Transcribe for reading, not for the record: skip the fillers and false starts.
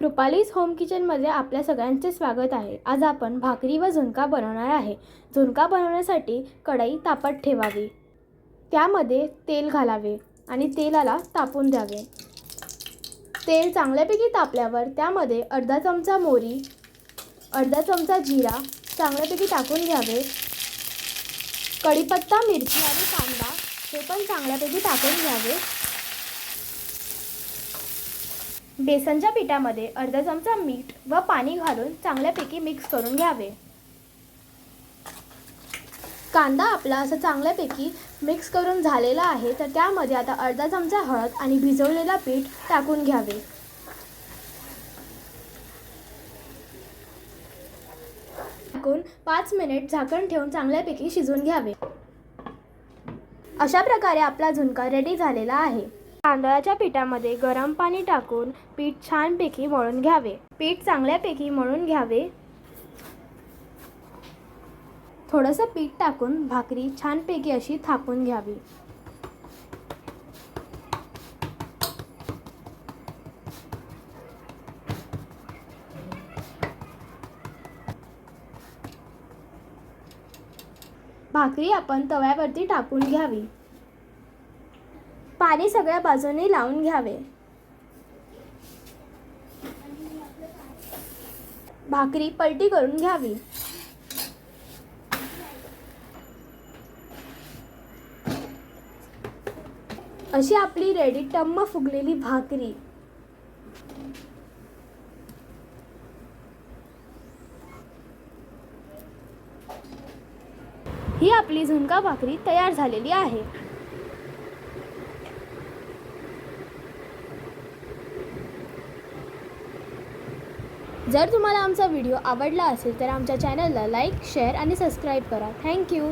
रुपालीज home किचनमध्ये आपल्या सगळ्यांचे स्वागत आहे। आज आपण भाकरी व झुणका बनवणार आहे। झुणका बनवण्यासाठी कढई तापत ठेवावी, त्यामध्ये तेल घालावे आणि तेलाला तापून द्यावे। तेल चांगल्यापैकी तापल्यावर त्यामध्ये अर्धा चमचा मोहरी, अर्धा चमचा जिरा चांगल्यापैकी टाकून घ्यावे। कढीपत्ता, मिरची आणि कांदा हे पण चांगल्यापैकी टाकून घ्यावे। बेसनच्या पिठामध्ये अर्धा चमचा मीठ व पाणी घालून चांगल्यापैकी मिक्स करून घ्यावे। कांदा आपला असा चांगल्यापैकी मिक्स करून झालेला आहे, तर त्यामध्ये आता अर्धा चमचा हळद आणि भिजवलेला पीठ टाकून घ्यावे। टाकून 5 मिनिट झाकण ठेवून चांगल्यापैकी शिजवून घ्यावे। अशा प्रकारे आपला झुणका रेडी झालेला आहे। तांदळाच्या पिठामध्ये गरम पाणी टाकून पीठ छानपैकी मळून घ्यावे। पीठ चांगल्यापैकी मळून घ्यावे। थोडंसं पीठ टाकून भाकरी छानपैकी अशी थापून घ्यावी। भाकरी आपण तव्यावरती टाकून घ्यावी। पाणी सगळ्या बाजूने लावून घ्यावे। भाकरी पलटी करून घ्यावी। अशी आपली रेडी टम्म फुगलेली भाकरी। ही आपली झुणका भाकरी तयार झालेली आहे। जर तुम्हाला आमचा व्हिडिओ आवडला असेल तर आमच्या चॅनलला लाईक, शेअर आणि सबस्क्राईब करा। थँक्यू।